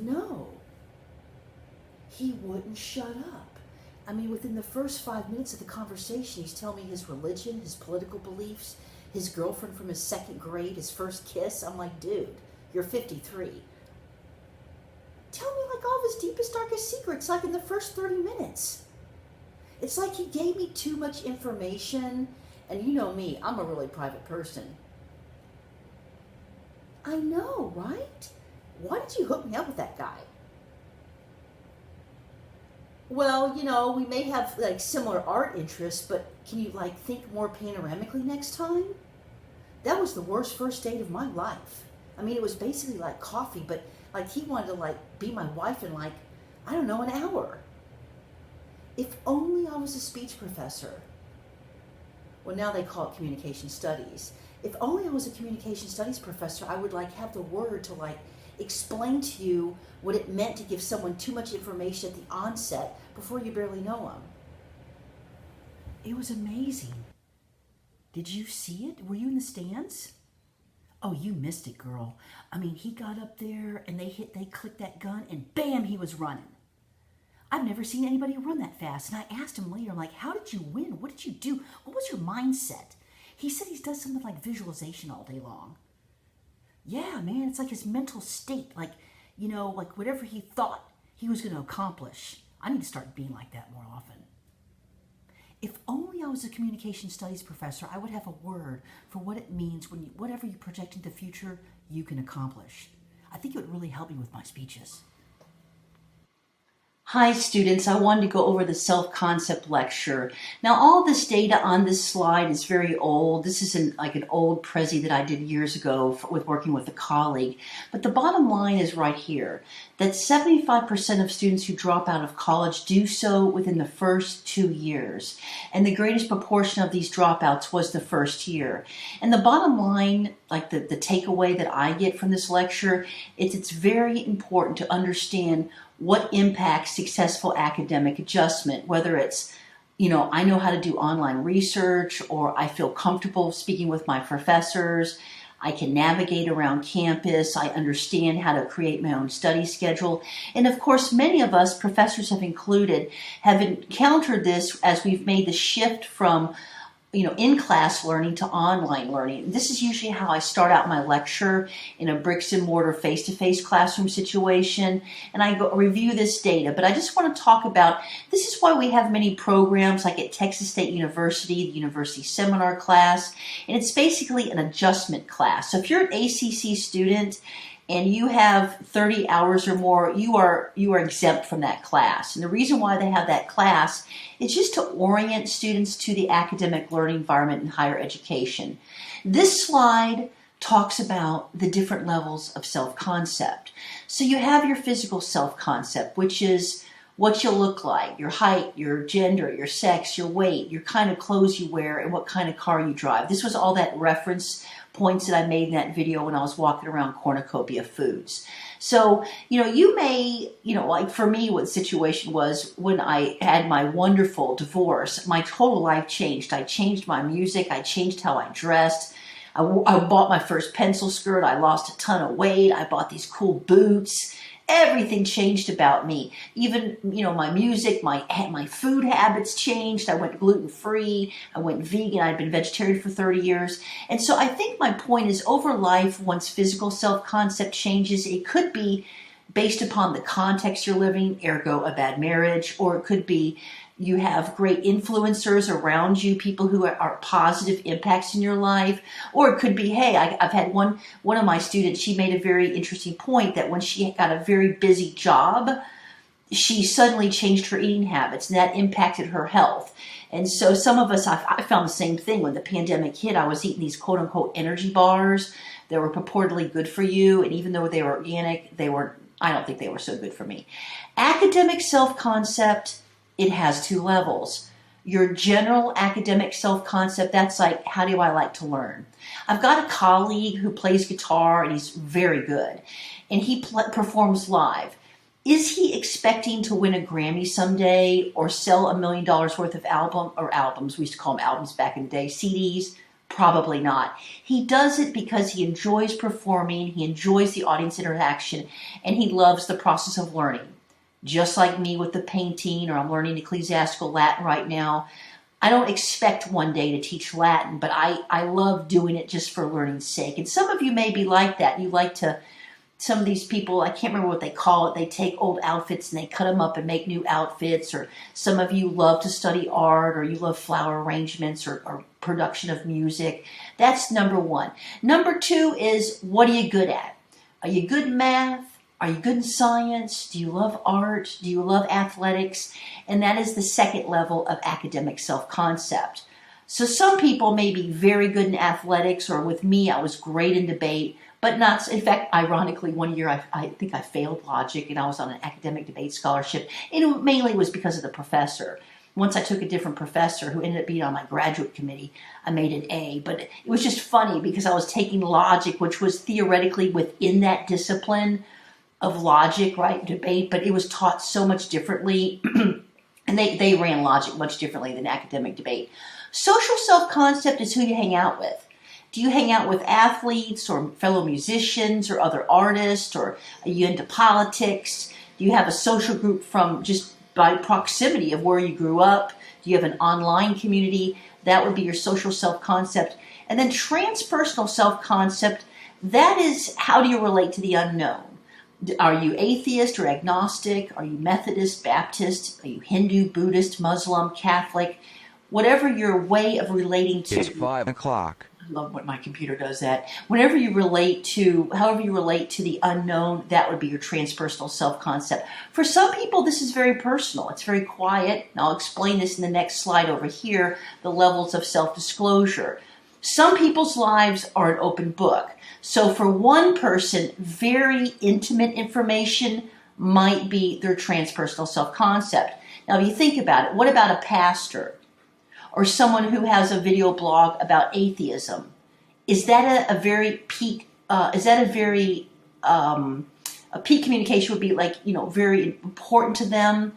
No. He wouldn't shut up. I mean, within the first 5 minutes of the conversation, he's telling me his religion, his political beliefs, his girlfriend from his second grade, his first kiss. I'm like, dude, you're 53. Tell me like all of his deepest, darkest secrets, like in the first 30 minutes. It's like he gave me too much information. And you know me, I'm a really private person. I know, right? Why did you hook me up with that guy? Well, you know, we may have like similar art interests, but can you like think more panoramically next time? That was the worst first date of my life. I mean, it was basically like coffee, but like he wanted to like be my wife in like, I don't know, an hour. If only I was a speech professor. Well, now they call it communication studies. If only I was a communication studies professor, I would like have the word to like explain to you what it meant to give someone too much information at the onset before you barely know them. It was amazing. Did you see it? Were you in the stands? Oh, you missed it, girl. I mean, he got up there and they clicked that gun and bam, he was running. I've never seen anybody run that fast. And I asked him later, I'm like, how did you win? What did you do? What was your mindset? He said he does something like visualization all day long. Yeah, man, it's like his mental state. Like, you know, like whatever he thought he was going to accomplish. I need to start being like that more often. If only I was a communication studies professor, I would have a word for what it means when whatever you project into the future, you can accomplish. I think it would really help me with my speeches. Hi students, I wanted to go over the self-concept lecture. Now all this data on this slide is very old. This is an old Prezi that I did years ago with working with a colleague. But the bottom line is right here, that 75% of students who drop out of college do so within the first 2 years. And the greatest proportion of these dropouts was the first year. And the bottom line, like the takeaway that I get from this lecture, is it's very important to understand what impacts successful academic adjustment, whether it's, you know, I know how to do online research, or I feel comfortable speaking with my professors, I can navigate around campus, I understand how to create my own study schedule. And of course, many of us, professors have included, have encountered this as we've made the shift from in-class learning to online learning. This is usually how I start out my lecture, in a bricks and mortar face-to-face classroom situation, and I go review this data. But I just want to talk about, this is why we have many programs like at Texas State University, the University Seminar class, and it's basically an adjustment class. So if you're an ACC student and you have 30 hours or more, you are exempt from that class. And the reason why they have that class is just to orient students to the academic learning environment in higher education. This slide talks about the different levels of self-concept. So you have your physical self-concept, which is what you look like, your height, your gender, your sex, your weight, your kind of clothes you wear, and what kind of car you drive. This was all that reference points that I made in that video when I was walking around Cornucopia Foods. So, you may, like for me, what the situation was when I had my wonderful divorce, my total life changed. I changed my music. I changed how I dressed. I bought my first pencil skirt. I lost a ton of weight. I bought these cool boots. Everything changed about me. Even, my music, my food habits changed. I went gluten-free. I went vegan. I'd been vegetarian for 30 years. And so I think my point is, over life, once physical self-concept changes, it could be based upon the context you're living, ergo a bad marriage, or it could be you have great influencers around you, people who are positive impacts in your life. Or it could be, hey, I've had one of my students, she made a very interesting point that when she got a very busy job, she suddenly changed her eating habits, and that impacted her health. And so some of us, I found the same thing. When the pandemic hit, I was eating these quote-unquote energy bars that were purportedly good for you, and even though they were organic, I don't think they were so good for me. Academic self-concept, it has two levels. Your general academic self-concept, that's like, how do I like to learn? I've got a colleague who plays guitar, and he's very good, and he performs live. Is he expecting to win a Grammy someday or sell $1 million worth of albums? We used to call them albums back in the day, CDs? Probably not. He does it because he enjoys performing, he enjoys the audience interaction, and he loves the process of learning. Just like me with the painting, or I'm learning ecclesiastical Latin right now. I don't expect one day to teach Latin, but I love doing it just for learning's sake. And some of you may be like that. You like to, some of these people, I can't remember what they call it, they take old outfits and they cut them up and make new outfits. Or some of you love to study art, or you love flower arrangements, or production of music. That's number one. Number two is, what are you good at? Are you good in math? Are you good in science? Do you love art? Do you love athletics? And that is the second level of academic self-concept. So some people may be very good in athletics, or with me, I was great in debate, but not, in fact, ironically, one year I think I failed logic and I was on an academic debate scholarship. And it mainly was because of the professor. Once I took a different professor who ended up being on my graduate committee, I made an A. But it was just funny because I was taking logic, which was theoretically within that discipline of logic, right, debate, but it was taught so much differently, and they ran logic much differently than academic debate. Social self-concept is who you hang out with. Do you hang out with athletes or fellow musicians or other artists, or are you into politics? Do you have a social group from just by proximity of where you grew up? Do you have an online community? That would be your social self-concept. And then transpersonal self-concept, that is, how do you relate to the unknown? Are you atheist or agnostic? Are you Methodist, Baptist? Are you Hindu, Buddhist, Muslim, Catholic? Whatever your way of relating to. It's 5 o'clock. I love when my computer does that. Whenever you relate to, however you relate to the unknown, that would be your transpersonal self-concept. For some people, this is very personal. It's very quiet. And I'll explain this in the next slide over here, the levels of self-disclosure. Some people's lives are an open book. So for one person, very intimate information might be their transpersonal self-concept. Now, if you think about it, what about a pastor or someone who has a video blog about atheism? Is that a very peak? A peak communication would be like, very important to them?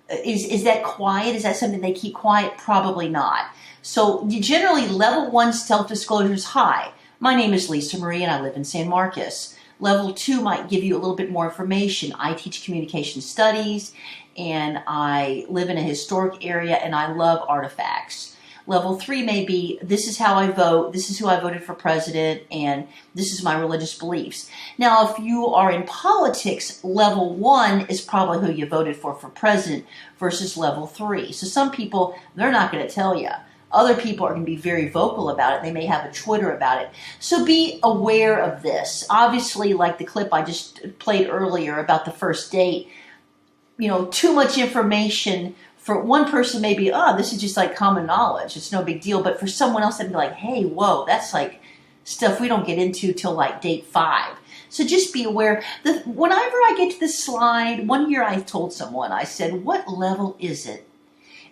Is that quiet? Is that something they keep quiet? Probably not. So generally, level 1 self-disclosure is high. My name is Lisa Marie and I live in San Marcos. Level 2 might give you a little bit more information. I teach communication studies and I live in a historic area and I love artifacts. Level 3 may be, this is how I vote, this is who I voted for president, and this is my religious beliefs. Now, if you are in politics, level 1 is probably who you voted for president versus level 3. So some people, they're not going to tell you. Other people are going to be very vocal about it. They may have a Twitter about it. So be aware of this. Obviously, like the clip I just played earlier about the first date, too much information for one person may be, this is just like common knowledge. It's no big deal. But for someone else, they'd be like, hey, whoa, that's like stuff we don't get into till like date 5. So just be aware. Whenever I get to this slide, one year I told someone, I said, what level is it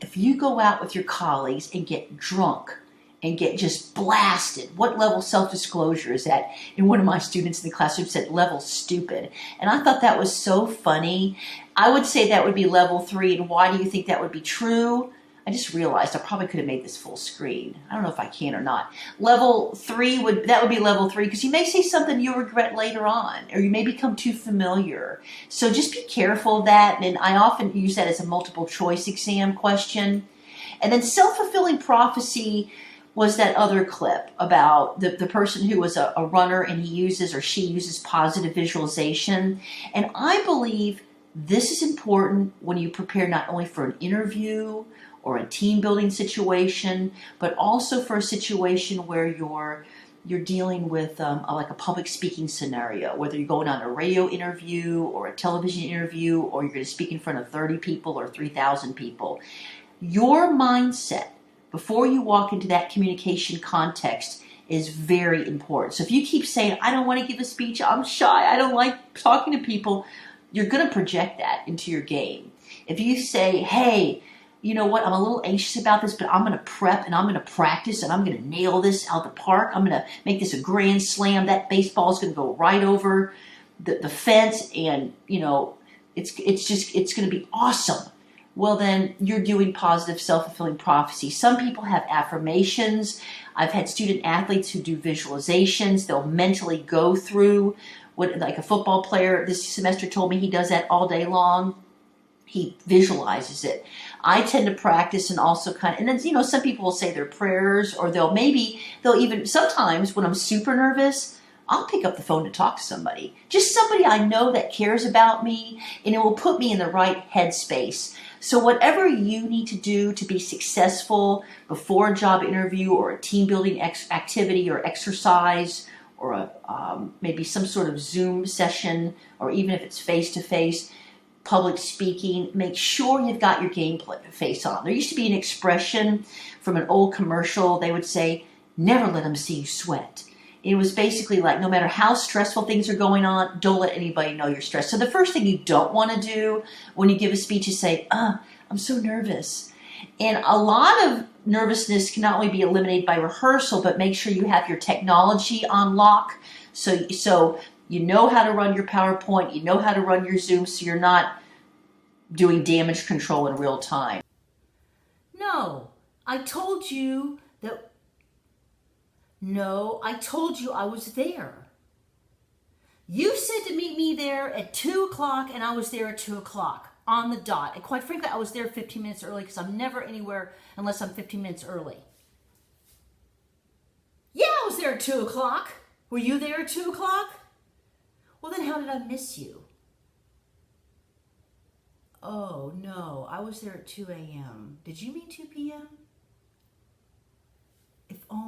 if you go out with your colleagues and get drunk and get just blasted? What level self-disclosure is that? And one of my students in the classroom said, level stupid. And I thought that was so funny. I would say that would be level 3. And why do you think that would be true? I just realized I probably could have made this full screen. I don't know if I can or not. Level 3 would be level 3, because you may say something you'll regret later on, or you may become too familiar. So just be careful of that. And I often use that as a multiple choice exam question. And then self-fulfilling prophecy was that other clip about the person who was a runner and he uses or she uses positive visualization. And I believe this is important when you prepare not only for an interview or a team building situation, but also for a situation where you're dealing with like a public speaking scenario, whether you're going on a radio interview or a television interview, or you're going to speak in front of 30 people or 3,000 people. Your mindset before you walk into that communication context is very important. So if you keep saying, I don't want to give a speech, I'm shy, I don't like talking to people, you're going to project that into your game. If you say, hey, you know what, I'm a little anxious about this, but I'm going to prep and I'm going to practice and I'm going to nail this out the park. I'm going to make this a grand slam. That baseball is going to go right over the fence, and it's going to be awesome. well, then you're doing positive self-fulfilling prophecy. Some people have affirmations. I've had student athletes who do visualizations. They'll mentally go through what, like a football player this semester told me he does that all day long. He visualizes it. I tend to practice and also kind of, and then, some people will say their prayers, or they'll even, sometimes when I'm super nervous, I'll pick up the phone to talk to somebody. Just somebody I know that cares about me, and it will put me in the right headspace. So whatever you need to do to be successful before a job interview or a team building activity or exercise, or maybe some sort of Zoom session, or even if it's face-to-face, public speaking, make sure you've got your game face on. There used to be an expression from an old commercial. They would say, never let them see you sweat. It was basically like, no matter how stressful things are going on, don't let anybody know you're stressed. So the first thing you don't want to do when you give a speech is say, I'm so nervous. And a lot of nervousness can not only be eliminated by rehearsal, but make sure you have your technology on lock. So you know how to run your PowerPoint, you know how to run your Zoom, so you're not doing damage control in real time. No, I told you I was there. You said to meet me there at 2 o'clock, and I was there at 2 o'clock on the dot. And quite frankly, I was there 15 minutes early because I'm never anywhere unless I'm 15 minutes early. Yeah, I was there at 2 o'clock. Were you there at 2 o'clock? Well, then how did I miss you? Oh, no, I was there at 2 a.m. Did you mean 2 p.m.? If only.